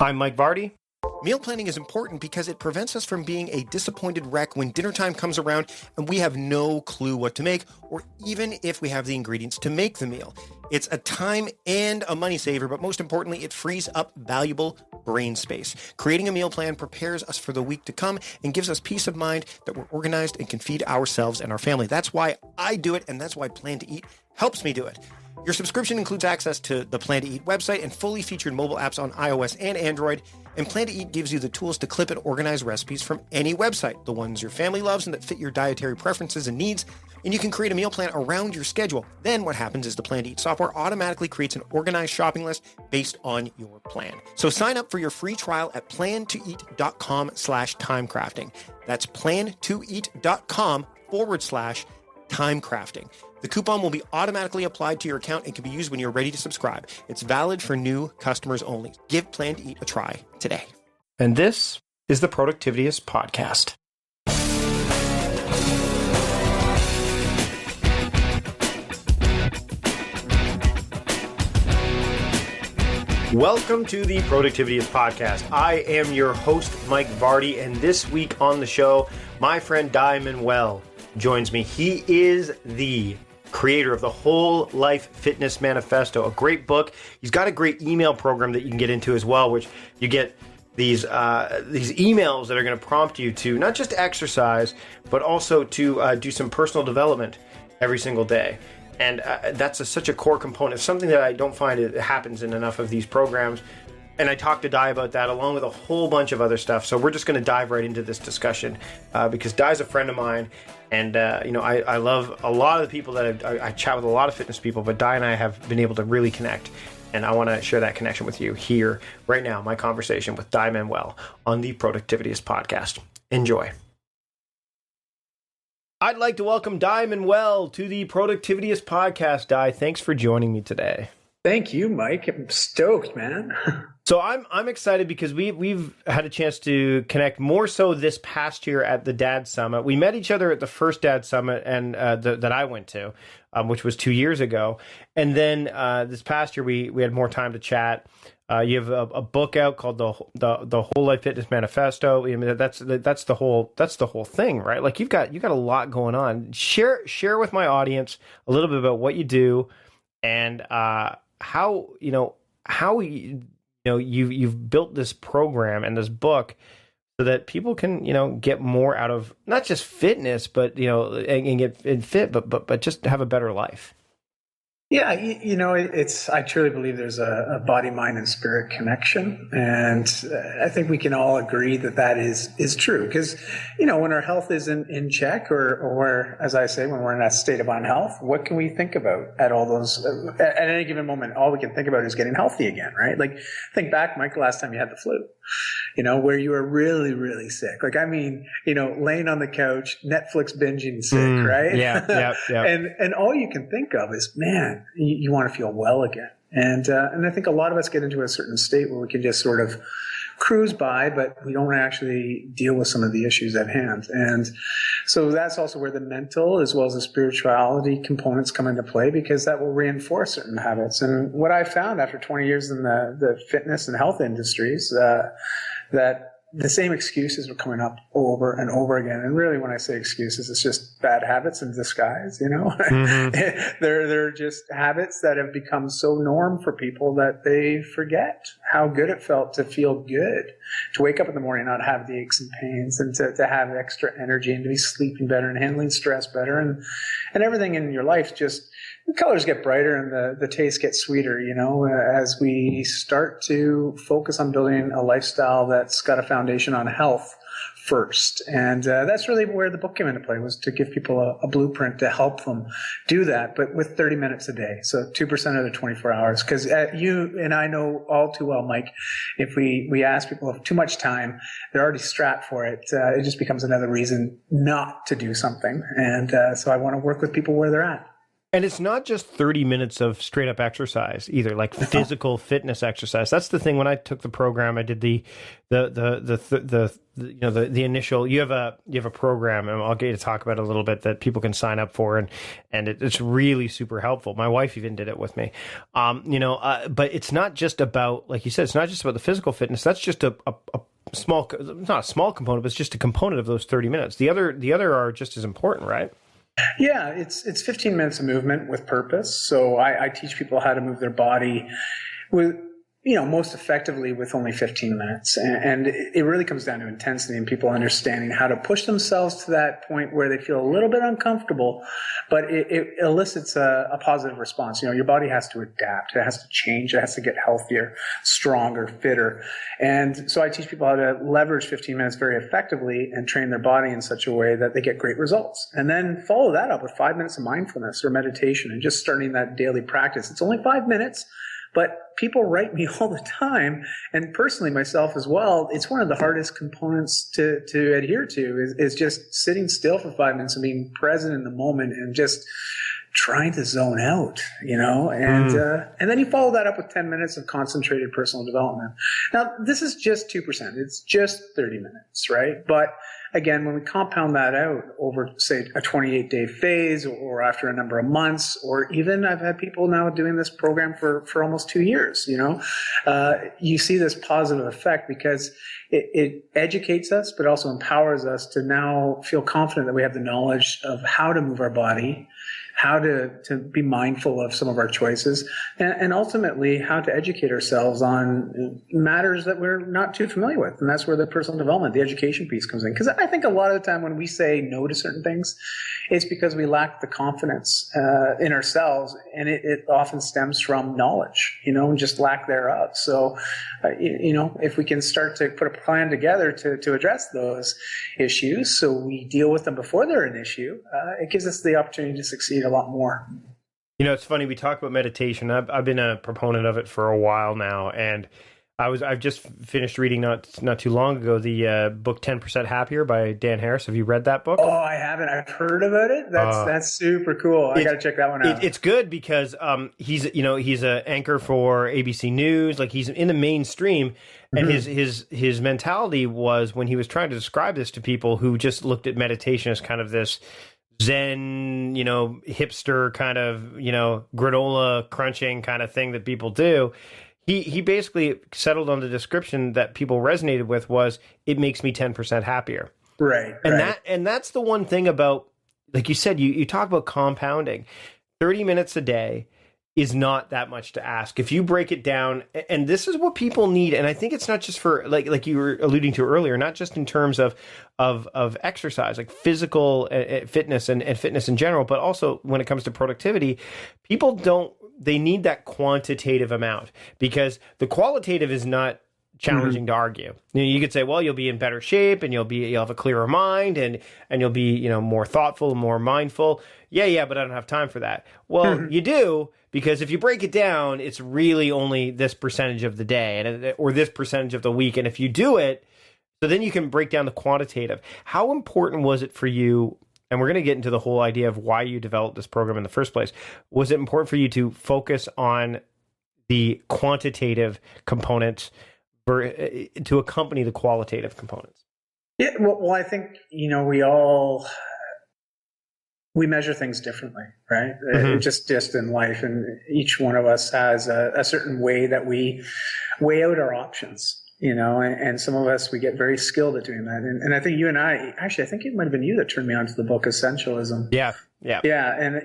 I'm Mike Vardy. Meal planning is important because it prevents us from being a disappointed wreck when dinner time comes around and we have no clue what to make, or even if we have the ingredients to make the meal. It's a time and a money saver, but most importantly, it frees up valuable brain space. Creating a meal plan prepares us for the week to come and gives us peace of mind that we're organized and can feed ourselves and our family. That's why I do it, and that's why Plan to Eat helps me do it. Your subscription includes access to the Plan to Eat website and fully featured mobile apps on iOS and Android. And Plan to Eat gives you the tools to clip and organize recipes from any website, the ones your family loves and that fit your dietary preferences and needs. And you can create a meal plan around your schedule. Then what happens is the Plan to Eat software automatically creates an organized shopping list based on your plan. So sign up for your free trial at plantoeat.com/timecrafting. That's plantoeat.com/timecrafting. The coupon will be automatically applied to your account and can be used when you're ready to subscribe. It's valid for new customers only. Give Plan to Eat a try today. And this is the Productivityist Podcast. Welcome to the Productivityist Podcast. I am your host, Mike Vardy, and this week on the show, my friend Dai Manuel joins me. He is the creator of the Whole Life Fitness Manifesto, a great book. He's got a great email program that you can get into as well, which you get these emails that are going to prompt you to not just exercise, but also to do some personal development every single day. And that's such a core component. It's something that I don't find it happens in enough of these programs. And I talked to Dai about that along with a whole bunch of other stuff. So we're just going to dive right into this discussion because Dai's a friend of mine. And, I love a lot of the people that I chat with, a lot of fitness people, but Dai and I have been able to really connect. And I want to share that connection with you here right now, my conversation with Dai Manuel on the Productivityist Podcast. Enjoy. I'd like to welcome Dai Manuel to the Productivityist Podcast. Dai, thanks for joining me today. Thank you, Mike. I'm stoked, man. So I'm excited because we've had a chance to connect more so this past year at the Dad Summit. We met each other at the first Dad Summit and that I went to, which was 2 years ago. And then this past year we had more time to chat. You have a book out called the Whole Life Fitness Manifesto. I mean, that's the whole thing, right? Like you've got a lot going on. Share with my audience a little bit about what you do and how you've built this program and this book so that people can get more out of not just fitness, but and get fit, but just have a better life. Yeah, I truly believe there's a body, mind, and spirit connection. And I think we can all agree that is true. Because, when our health is in check or, as I say, when we're in that state of unhealth, what can we think about at any given moment? All we can think about is getting healthy again, right? Like, think back, Mike, last time you had the flu, where you were really, really sick. Like, I mean, laying on the couch, Netflix binging sick, right? Yeah. And all you can think of is, man, you want to feel well again. And I think a lot of us get into a certain state where we can just sort of cruise by, but we don't actually deal with some of the issues at hand. And so that's also where the mental as well as the spirituality components come into play, because that will reinforce certain habits. And what I found after 20 years in the fitness and health industries, that the same excuses are coming up over and over again. And really, when I say excuses, it's just bad habits in disguise, Mm-hmm. They're just habits that have become so norm for people that they forget how good it felt to feel good, to wake up in the morning and not have the aches and pains, and to have extra energy and to be sleeping better and handling stress better. And everything in your life just, the colors get brighter and the taste gets sweeter, as we start to focus on building a lifestyle that's got a foundation on health first. And that's really where the book came into play, was to give people a blueprint to help them do that, but with 30 minutes a day. So 2% of the 24 hours. Because you and I know all too well, Mike, if we ask people of too much time, they're already strapped for it. It just becomes another reason not to do something. And so I want to work with people where they're at. And it's not just 30 minutes of straight up exercise either, like physical fitness exercise. That's the thing. When I took the program, I did the initial, you have a program, and I'll get you to talk about it a little bit, that people can sign up for. And it's really super helpful. My wife even did it with me. But it's not just about, like you said, it's not just about the physical fitness. That's just a small, not a small component, but it's just a component of those 30 minutes. The other are just as important, right? Yeah, it's 15 minutes of movement with purpose. So I teach people how to move their body with, most effectively with only 15 minutes. And it really comes down to intensity and people understanding how to push themselves to that point where they feel a little bit uncomfortable, but it elicits a positive response. Your body has to adapt. It has to change. It has to get healthier, stronger, fitter. And so I teach people how to leverage 15 minutes very effectively and train their body in such a way that they get great results. And then follow that up with 5 minutes of mindfulness or meditation and just starting that daily practice. It's only 5 minutes. But people write me all the time, and personally myself as well, it's one of the hardest components to adhere to is just sitting still for 5 minutes and being present in the moment and just trying to zone out, and then you follow that up with 10 minutes of concentrated personal development. Now, this is just 2%. It's just 30 minutes, right? But again, when we compound that out over, say, a 28-day phase or after a number of months, or even I've had people now doing this program for almost 2 years, you see this positive effect because it educates us, but also empowers us to now feel confident that we have the knowledge of how to move our body, how to be mindful of some of our choices, and ultimately how to educate ourselves on matters that we're not too familiar with. And that's where the personal development, the education piece comes in. Because I think a lot of the time when we say no to certain things, it's because we lack the confidence in ourselves, and it often stems from knowledge, and just lack thereof. So, if we can start to put a plan together to address those issues so we deal with them before they're an issue, it gives us the opportunity to succeed a lot more. It's funny, we talk about meditation. I've been a proponent of it for a while now, and I've just finished reading not too long ago the book 10% Happier by Dan Harris. Have you read that book? Oh, I haven't. I've heard about it. That's super cool. I got to check that one out. It's good because he's an anchor for ABC News. Like, he's in the mainstream, and his mentality was, when he was trying to describe this to people who just looked at meditation as kind of this Zen, hipster kind of, granola crunching kind of thing that people do. He basically settled on the description that people resonated with was, it makes me 10% happier. Right. And that's the one thing about, like you said, you talk about compounding. 30 minutes a day is not that much to ask. If you break it down, and this is what people need, and I think it's not just for, like you were alluding to earlier, not just in terms of exercise, like physical fitness and fitness in general, but also when it comes to productivity, they need that quantitative amount, because the qualitative is not challenging to argue. You could say, well, you'll be in better shape and you'll have a clearer mind and you'll be, more thoughtful, more mindful. Yeah, but I don't have time for that. Well, you do, because if you break it down, it's really only this percentage of the day or this percentage of the week. And if you do it, so then you can break down the quantitative. How important was it for you? And we're going to get into the whole idea of why you developed this program in the first place. Was it important for you to focus on the quantitative components to accompany the qualitative components? Yeah, well, I think, we measure things differently, right? Just in life. And each one of us has a certain way that we weigh out our options, and some of us, we get very skilled at doing that. And I think you and I think it might have been you that turned me on to the book Essentialism. Yeah. And,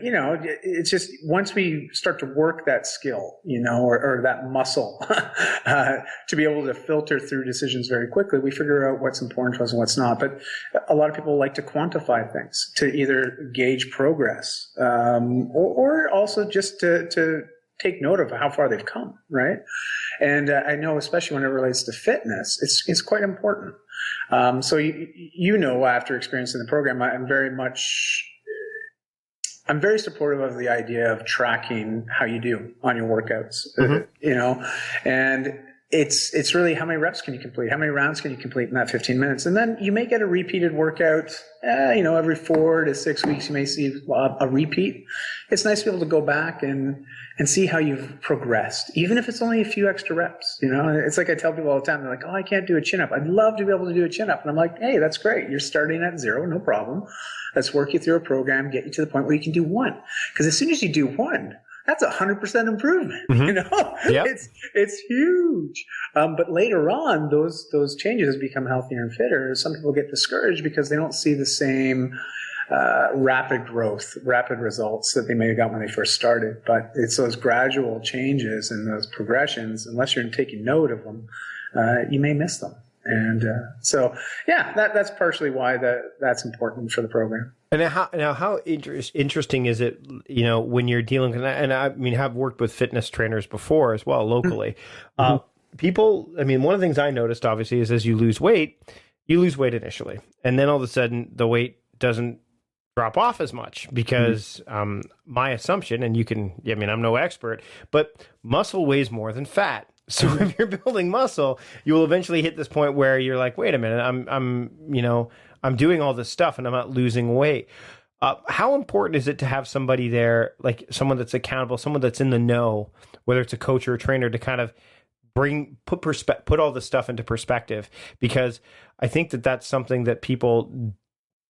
it's just, once we start to work that skill, or that muscle to be able to filter through decisions very quickly, we figure out what's important to us and what's not. But a lot of people like to quantify things to either gauge progress, or also just to take note of how far they've come, right? And I know, especially when it relates to fitness, it's quite important. So after experiencing the program, I'm very supportive of the idea of tracking how you do on your workouts, and it's really how many reps can you complete? How many rounds can you complete in that 15 minutes? And then you may get a repeated workout, every 4 to 6 weeks, you may see a repeat. It's nice to be able to go back and see how you've progressed, even if it's only a few extra reps. It's like I tell people all the time, they're like, oh, I can't do a chin up. I'd love to be able to do a chin up. And I'm like, hey, that's great. You're starting at 0, no problem. Let's work you through a program, get you to the point where you can do 1. Because as soon as you do 1, that's 100% improvement. Yep. It's huge. But later on, those changes become healthier and fitter. Some people get discouraged because they don't see the same rapid growth, rapid results that they may have got when they first started. But it's those gradual changes and those progressions. Unless you're taking note of them, you may miss them. And that's partially why that's important for the program. And how interesting is it, when you're dealing, and I mean, have worked with fitness trainers before as well, locally. People, one of the things I noticed, obviously, is as you lose weight initially. And then all of a sudden, the weight doesn't drop off as much because my assumption, and I'm no expert, but muscle weighs more than fat. So if you're building muscle, you will eventually hit this point where you're like, wait a minute, I'm doing all this stuff and I'm not losing weight. How important is it to have somebody there, like someone that's accountable, someone that's in the know, whether it's a coach or a trainer, to kind of put all this stuff into perspective? Because I think that's something that people,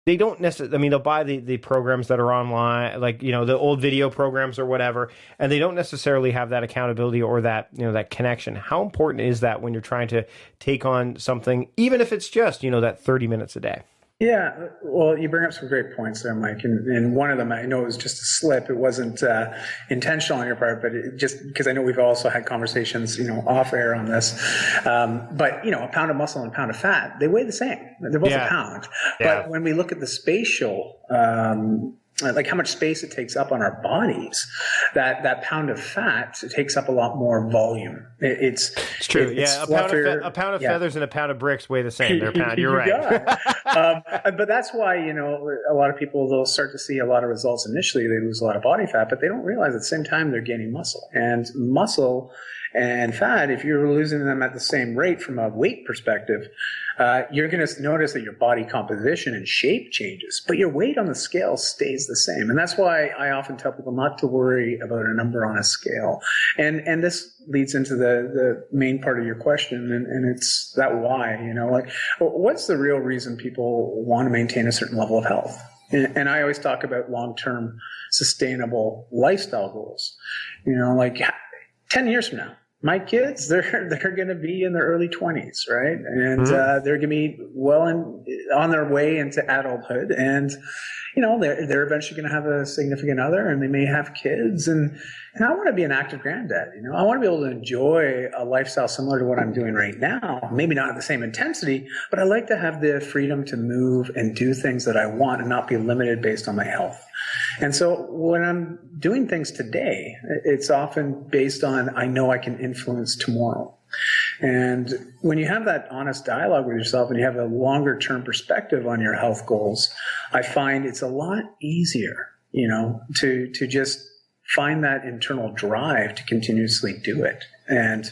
they don't necessarily, they'll buy the programs that are online, like, the old video programs or whatever, and they don't necessarily have that accountability or that, that connection. How important is that when you're trying to take on something, even if it's just, that 30 minutes a day? Yeah, well, you bring up some great points there, Mike. And one of them, I know it was just a slip. It wasn't intentional on your part, but it just because I know we've also had conversations, off air on this. But, a pound of muscle and a pound of fat, they weigh the same. They're both a pound. Yeah. But when we look at the spatial, like how much space it takes up on our bodies, that pound of fat takes up a lot more volume. It's true. A pound of feathers and a pound of bricks weigh the same. They're a pound. You're right. But that's why, a lot of people, they'll start to see a lot of results initially. They lose a lot of body fat, but they don't realize at the same time they're gaining muscle. And muscle and fat, if you're losing them at the same rate from a weight perspective, you're going to notice that your body composition and shape changes, but your weight on the scale stays the same. And that's why I often tell people not to worry about a number on a scale. And this leads into the main part of your question, and it's that why, what's the real reason people want to maintain a certain level of health? And I always talk about long-term sustainable lifestyle goals, like 10 years from now. My kids, they're going to be in their early 20s, right? And they're going to be on their way into adulthood, and they're eventually going to have a significant other, and they may have kids, and I want to be an active granddad. I want to be able to enjoy a lifestyle similar to what I'm doing right now. Maybe not at the same intensity, but I like to have the freedom to move and do things that I want and not be limited based on my health. And so when I'm doing things today, it's often based on, I know I can influence tomorrow. And when you have that honest dialogue with yourself and you have a longer term perspective on your health goals, I find it's a lot easier, to just find that internal drive to continuously do it. And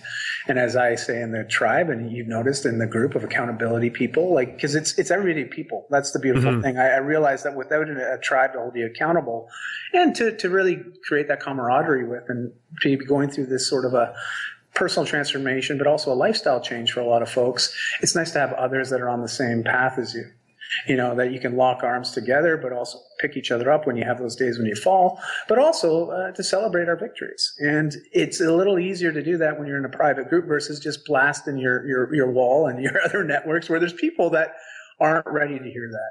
as I say in the tribe, and you've noticed in the group of accountability people, because it's everyday people. That's the beautiful thing. I realize that without a tribe to hold you accountable and to really create that camaraderie with, and to be going through this sort of a personal transformation, but also a lifestyle change for a lot of folks, it's nice to have others that are on the same path as you. That you can lock arms together, but also pick each other up when you have those days when you fall, but also to celebrate our victories. And it's a little easier to do that when you're in a private group versus just blasting your wall and your other networks where there's people that aren't ready to hear that.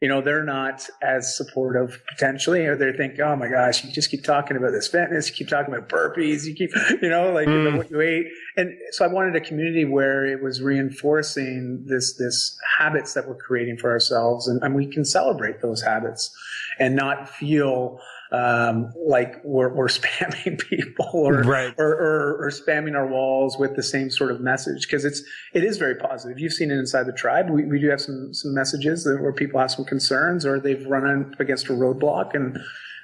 They're not as supportive potentially, or they think, oh my gosh, you just keep talking about this fitness, you keep talking about burpees, you keep, what you ate. And so I wanted a community where it was reinforcing this habits that we're creating for ourselves, and we can celebrate those habits and not feel like we're spamming people or spamming our walls with the same sort of message, because it is very positive. You've seen it inside the tribe. We do have some messages where people have some concerns or they've run up against a roadblock, and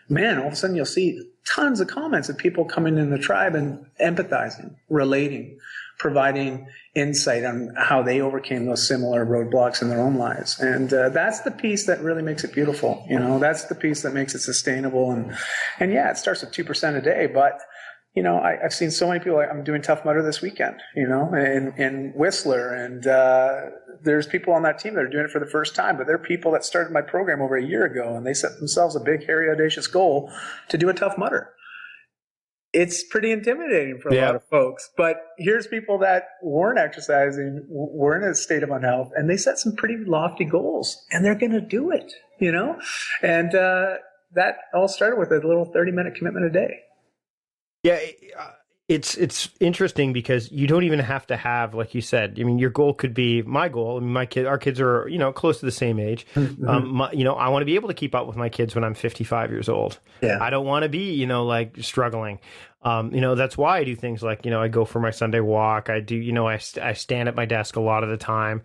man, all of a sudden you'll see tons of comments of people coming in the tribe and empathizing, relating, providing insight on how they overcame those similar roadblocks in their own lives. And that's the piece that really makes it beautiful. That's the piece that makes it sustainable. And yeah, it starts with 2% a day, but I've seen so many people. I'm doing Tough Mudder this weekend, in Whistler, and there's people on that team that are doing it for the first time, but they're people that started my program over a year ago, and they set themselves a big, hairy, audacious goal to do a Tough Mudder. It's pretty intimidating for a lot of folks, but here's people that weren't exercising, were in a state of unhealth, and they set some pretty lofty goals, and they're going to do it, and that all started with a little 30-minute commitment a day. Yeah, it's interesting because you don't even have to have, like you said, I mean, your goal could be my goal. I mean, our kids are, close to the same age. Mm-hmm. I want to be able to keep up with my kids when I'm 55 years old. Yeah. I don't want to be, struggling. That's why I do things like, I go for my Sunday walk. I do, I stand at my desk a lot of the time.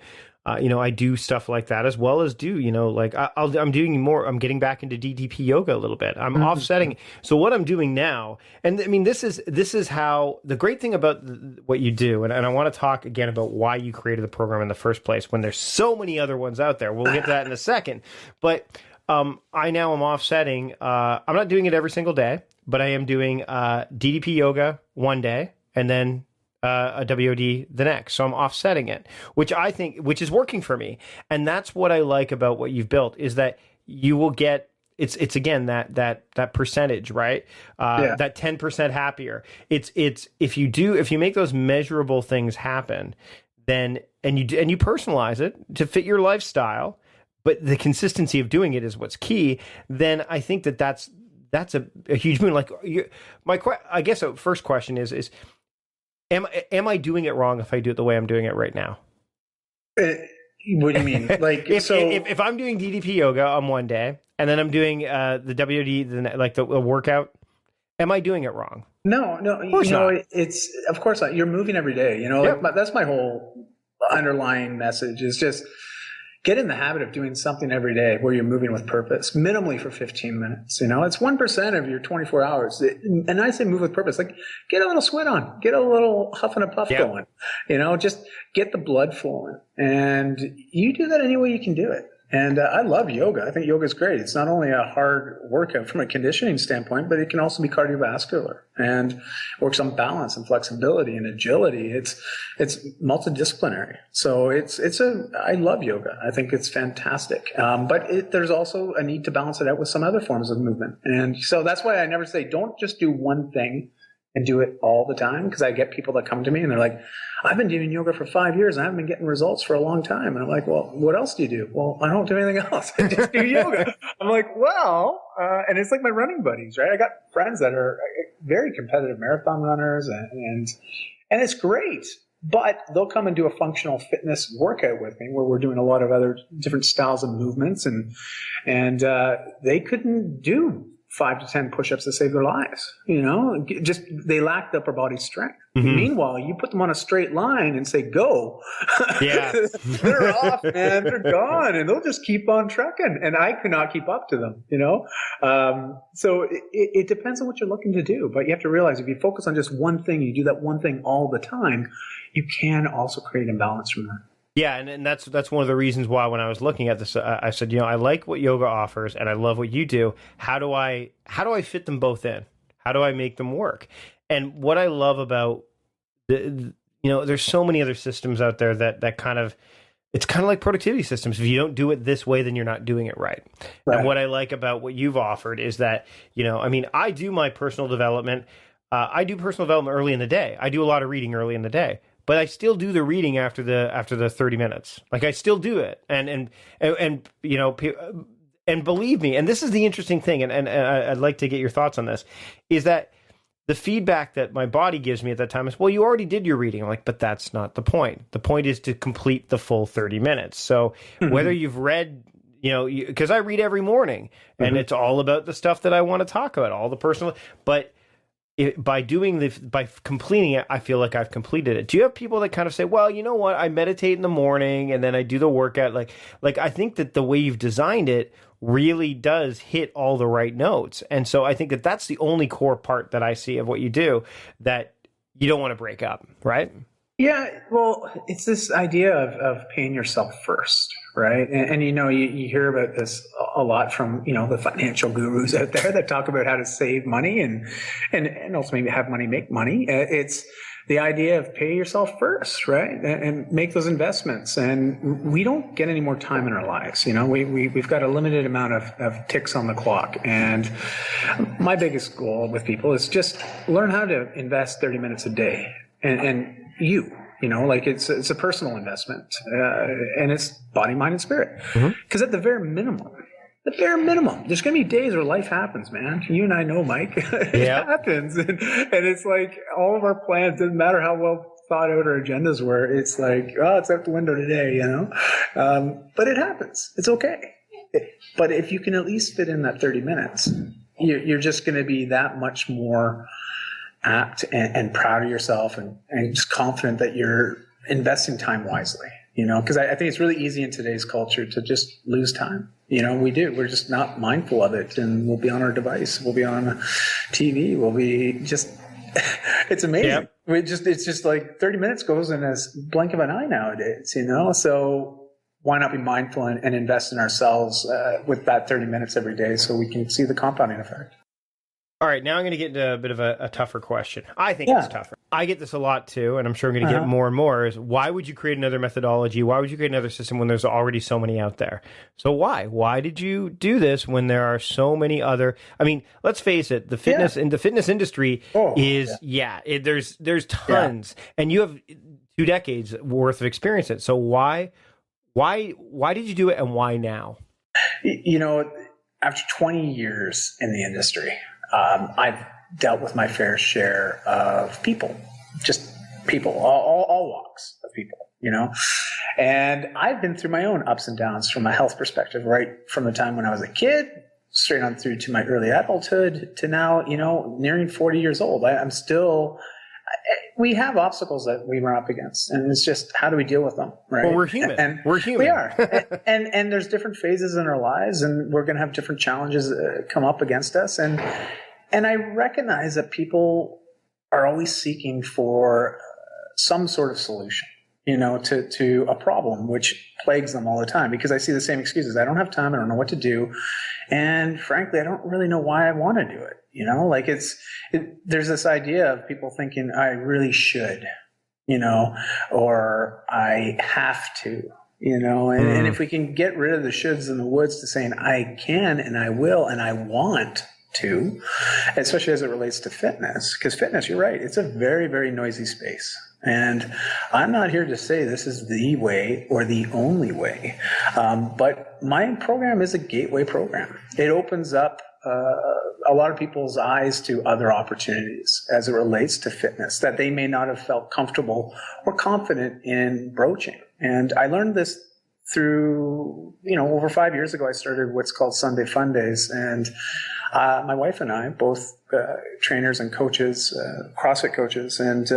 I do stuff like that, as well as I'm doing more. I'm getting back into DDP yoga a little bit. I'm offsetting. So what I'm doing now, and I mean, this is how the great thing about what you do. And I want to talk again about why you created the program in the first place, when there's so many other ones out there. We'll get to that in a second. But I now am offsetting. I'm not doing it every single day, but I am doing DDP yoga one day, and then a WOD the next. So I'm offsetting it, which is working for me. And that's what I like about what you've built, is that you will get, it's again, that percentage, right? That 10% happier. It's if you make those measurable things happen, then, and you personalize it to fit your lifestyle, but the consistency of doing it is what's key. Then I think that's a huge boon. Like I guess a first question is, Am I doing it wrong if I do it the way I'm doing it right now? What do you mean? Like, if I'm doing DDP yoga on one day and then I'm doing the WD, the workout, am I doing it wrong? No, of course not. It's of course not. You're moving every day. That's my whole underlying message. Is just get in the habit of doing something every day where you're moving with purpose, minimally for 15 minutes. It's 1% of your 24 hours. And I say move with purpose, like get a little sweat on, get a little huff and a puff going, just get the blood flowing. And you do that any way you can do it. And I love yoga. I think yoga is great. It's not only a hard workout from a conditioning standpoint, but it can also be cardiovascular and works on balance and flexibility and agility. It's multidisciplinary. So I love yoga. I think it's fantastic. But there's also a need to balance it out with some other forms of movement. And so that's why I never say, don't just do one thing and do it all the time, because I get people that come to me and they're like, I've been doing yoga for 5 years and I haven't been getting results for a long time. And I'm like, well, what else do you do? Well, I don't do anything else. I just do yoga. I'm like, well, and it's like my running buddies, right? I got friends that are very competitive marathon runners and it's great, but they'll come and do a functional fitness workout with me where we're doing a lot of other different styles of movements and they couldn't do 5 to 10 push-ups to save their lives. Just they lack the upper body strength. Mm-hmm. Meanwhile, you put them on a straight line and say, go. Yeah. They're off, man. They're gone. And they'll just keep on trucking. And I could not keep up to them, So it depends on what you're looking to do. But you have to realize if you focus on just one thing, you do that one thing all the time, you can also create imbalance from that. Yeah, and that's one of the reasons why when I was looking at this, I said, I like what yoga offers, and I love what you do. How do I fit them both in? How do I make them work? And what I love about there's so many other systems out there that kind of, it's kind of like productivity systems. If you don't do it this way, then you're not doing it right. And what I like about what you've offered is that, I do my personal development. I do personal development early in the day. I do a lot of reading early in the day. But I still do the reading after the 30 minutes. Like I still do it, and believe me. And this is the interesting thing, and I'd like to get your thoughts on this. Is that the feedback that my body gives me at that time is, well, you already did your reading. I'm like, but that's not the point. The point is to complete the full 30 minutes. So whether you've read, because I read every morning, and it's all about the stuff that I want to talk about, all the personal, but. By completing it, I feel like I've completed it. Do you have people that kind of say, well, you know what, I meditate in the morning and then I do the workout? Like I think that the way you've designed it really does hit all the right notes. And so I think that that's the only core part that I see of what you do that you don't want to break up, right? Yeah, well, it's this idea of paying yourself first, right? And you hear about this a lot from, the financial gurus out there that talk about how to save money and also maybe have money make money. It's the idea of pay yourself first, right? And make those investments. And we don't get any more time in our lives. We've got a limited amount of ticks on the clock. And my biggest goal with people is just learn how to invest 30 minutes a day. And it's a personal investment, and it's body, mind, and spirit. Because at the very minimum, there's going to be days where life happens, man. You and I know, Mike. It happens. And it's like all of our plans, doesn't matter how well thought out our agendas were. It's like, it's out the window today, But it happens. It's okay. But if you can at least fit in that 30 minutes, you're just going to be that much more apt and proud of yourself and just confident that you're investing time wisely, because I think it's really easy in today's culture to just lose time. We're just not mindful of it, and we'll be on our device, we'll be on TV, we'll be just, it's amazing. Yep. It's just like 30 minutes goes in a blink of an eye nowadays, so why not be mindful and invest in ourselves with that 30 minutes every day so we can see the compounding effect. All right, now I'm going to get into a bit of a tougher question. I think it's tougher. I get this a lot too, and I'm sure I'm going to get more and more, is why would you create another methodology? Why would you create another system when there's already so many out there? So why? Why did you do this when there are so many other... I mean, let's face it, the fitness in the fitness industry there's tons, and you have 2 decades worth of experience in it. So why did you do it, and why now? After 20 years in the industry, I've dealt with my fair share of people, all walks of people, and I've been through my own ups and downs from a health perspective, right from the time when I was a kid, straight on through to my early adulthood to now, nearing 40 years old. We have obstacles that we run up against, and it's just, how do we deal with them, right? Well, we're human. And we're human. We are. and there's different phases in our lives, and we're going to have different challenges come up against us. And I recognize that people are always seeking for some sort of solution, to a problem which plagues them all the time, because I see the same excuses. I don't have time. I don't know what to do. And frankly, I don't really know why I want to do it. There's this idea of people thinking I really should, or I have to, and if we can get rid of the shoulds and the woulds to saying I can and I will and I want to, especially as it relates to fitness, because fitness, you're right, it's a very, very noisy space. And I'm not here to say this is the way or the only way, but my program is a gateway program. It opens up a lot of people's eyes to other opportunities as it relates to fitness that they may not have felt comfortable or confident in broaching. And I learned this through, over 5 years ago, I started what's called Sunday Fun Days. And my wife and I, both trainers and coaches, CrossFit coaches, and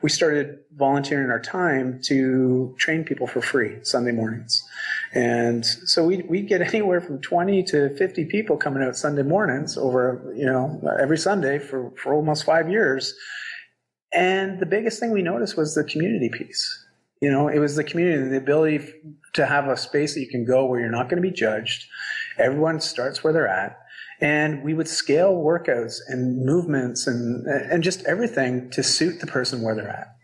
we started volunteering our time to train people for free Sunday mornings. And so we get anywhere from 20 to 50 people coming out Sunday mornings over, every Sunday for almost 5 years. And the biggest thing we noticed was the community piece. It was the community, the ability to have a space that you can go where you're not going to be judged. Everyone starts where they're at. And we would scale workouts and movements and just everything to suit the person where they're at.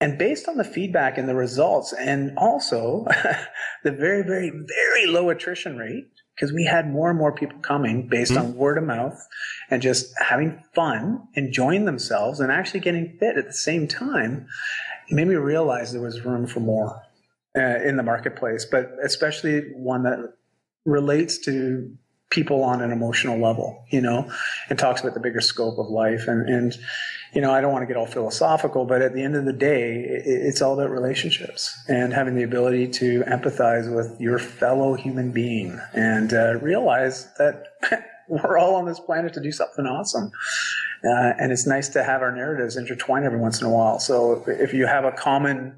And based on the feedback and the results, and also the very, very, very low attrition rate, because we had more and more people coming based on word of mouth and just having fun, enjoying themselves, and actually getting fit at the same time, it made me realize there was room for more in the marketplace, but especially one that relates to people on an emotional level, and talks about the bigger scope of life. And I don't want to get all philosophical, but at the end of the day, it's all about relationships and having the ability to empathize with your fellow human being and realize that we're all on this planet to do something awesome. And it's nice to have our narratives intertwine every once in a while. So if you have a common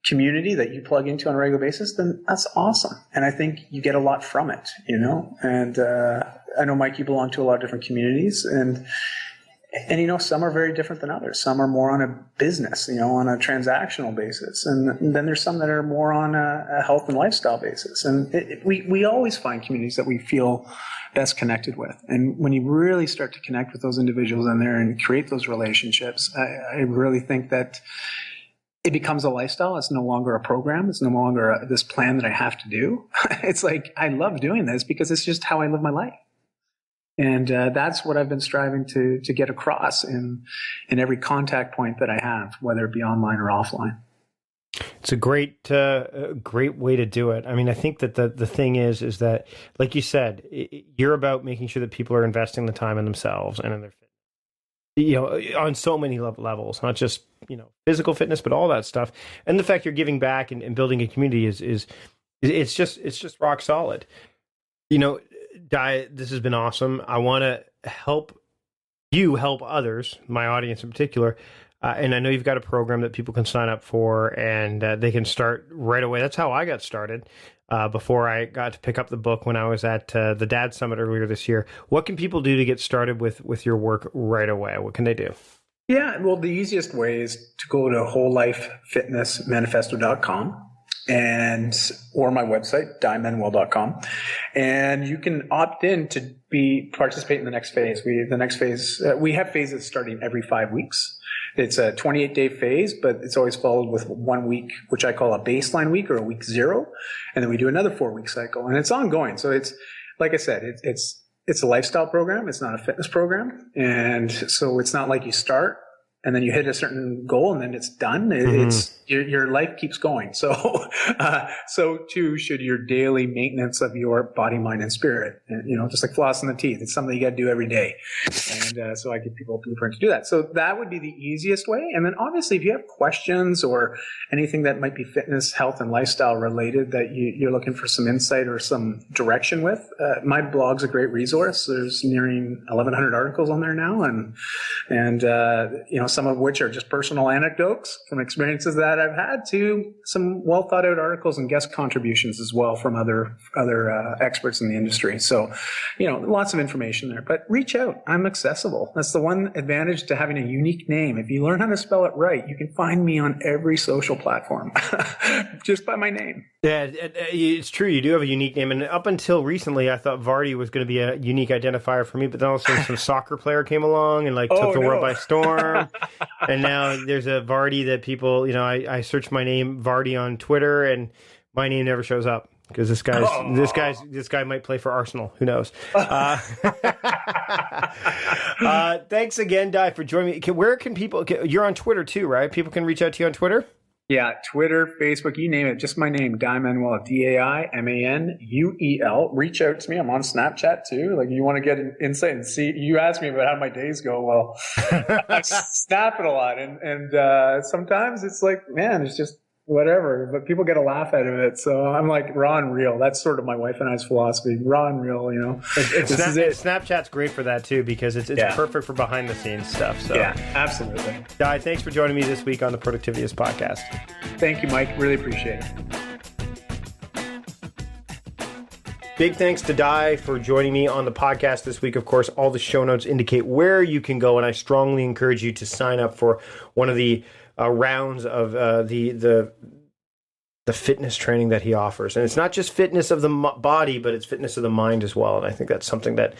community that you plug into on a regular basis, then that's awesome. And I think you get a lot from it, and I know, Mike, you belong to a lot of different communities, and And, some are very different than others. Some are more on a business, on a transactional basis. And then there's some that are more on a health and lifestyle basis. And we always find communities that we feel best connected with. And when you really start to connect with those individuals in there and create those relationships, I really think that it becomes a lifestyle. It's no longer a program. It's no longer this plan that I have to do. It's like, I love doing this because it's just how I live my life. And that's what I've been striving to get across in every contact point that I have, whether it be online or offline. It's a great way to do it. I mean, I think that the thing is that, like you said, you're about making sure that people are investing the time in themselves and in their fitness, on so many levels, not just, physical fitness, but all that stuff. And the fact you're giving back and building a community is it's just rock solid. Dai, this has been awesome. I want to help others, my audience in particular. And I know you've got a program that people can sign up for, and they can start right away. That's how I got started before I got to pick up the book when I was at the Dad Summit earlier this year. What can people do to get started with your work right away? What can they do? Yeah, well, the easiest way is to go to wholelifefitnessmanifesto.com or my website, daimanuel.com. And you can opt in to participate in the next phase. We have phases starting every 5 weeks. It's a 28-day phase, but it's always followed with 1 week, which I call a baseline week or a week 0. And then we do another 4-week cycle, and it's ongoing. So it's, like I said, it's a lifestyle program. It's not a fitness program. And so it's not like you start and then you hit a certain goal and then it's done. It's your life keeps going. So, so too should your daily maintenance of your body, mind, and spirit. And, just like flossing the teeth, it's something you got to do every day. And so I give people a blueprint to do that. So that would be the easiest way. And then obviously, if you have questions or anything that might be fitness, health, and lifestyle related that you're looking for some insight or some direction with, my blog's a great resource. There's nearing 1,100 articles on there now, and some of which are just personal anecdotes from experiences that I've had to some well thought out articles and guest contributions as well from other experts in the industry. So, lots of information there, but reach out. I'm accessible. That's the one advantage to having a unique name. If you learn how to spell it right, you can find me on every social platform just by my name. Yeah, it's true. You do have a unique name. And up until recently, I thought Vardy was going to be a unique identifier for me. But then all of a sudden, some soccer player came along and took the world by storm. And now there's a Vardy that people, I search my name Vardy on Twitter, and my name never shows up because this guy might play for Arsenal. Who knows? Thanks again, Dai, for joining me. Where can people? You're on Twitter too, right? People can reach out to you on Twitter. Yeah, Twitter, Facebook, you name it. Just my name, Dai Manuel, DaiManuel. Reach out to me. I'm on Snapchat too. Like, you want to get an insight and see. You asked me about how my days go. Well, I snap it a lot, and sometimes it's like, man, it's just whatever. But people get a laugh out of it. So I'm like raw and real. That's sort of my wife and I's philosophy. Raw and real. Snapchat's great for that too, because it's perfect for behind the scenes stuff. So yeah, absolutely. Dai, thanks for joining me this week on the Productivityist Podcast. Thank you, Mike. Really appreciate it. Big thanks to Dai for joining me on the podcast this week. Of course, all the show notes indicate where you can go, and I strongly encourage you to sign up for one of the rounds of the fitness training that he offers. And it's not just fitness of the body, but it's fitness of the mind as well. And I think that's something that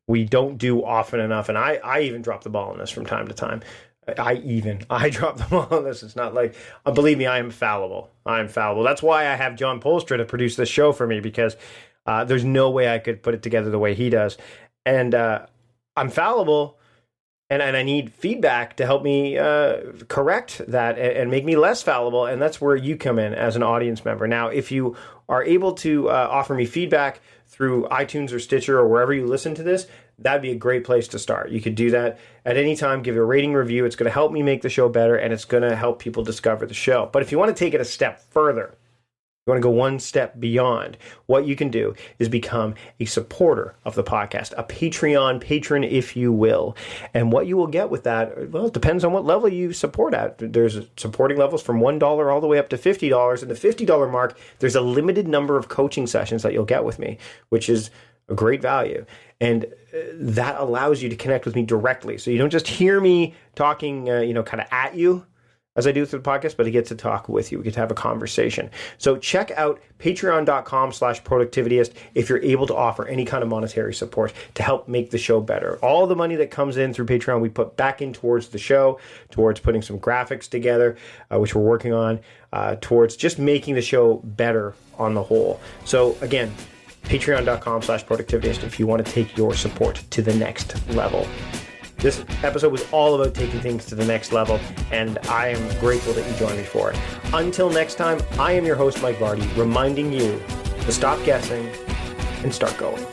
we don't do often enough. And I even drop the ball on this from time to time. I drop the ball on this. It's not like, believe me, I am fallible. I'm fallible. That's why I have John Polstra to produce this show for me, because there's no way I could put it together the way he does. And I'm fallible. And I need feedback to help me correct that and make me less fallible. And that's where you come in as an audience member. Now, if you are able to offer me feedback through iTunes or Stitcher or wherever you listen to this, that'd be a great place to start. You could do that at any time. Give it a rating review. It's going to help me make the show better, and it's going to help people discover the show. But if you want to take it a step further, you want to go one step beyond, what you can do is become a supporter of the podcast, a Patreon patron, if you will. And what you will get with that, well, it depends on what level you support at. There's supporting levels from $1 all the way up to $50. And the $50 mark, there's a limited number of coaching sessions that you'll get with me, which is a great value. And that allows you to connect with me directly. So you don't just hear me talking, kind of at you as I do through the podcast, but I get to talk with you. We get to have a conversation. So check out patreon.com/productivityist if you're able to offer any kind of monetary support to help make the show better. All the money that comes in through Patreon, we put back in towards the show, towards putting some graphics together, which we're working on, towards just making the show better on the whole. So again, patreon.com/productivityist if you want to take your support to the next level. This episode was all about taking things to the next level, and I am grateful that you joined me for it. Until next time, I am your host, Mike Vardy, reminding you to stop guessing and start going.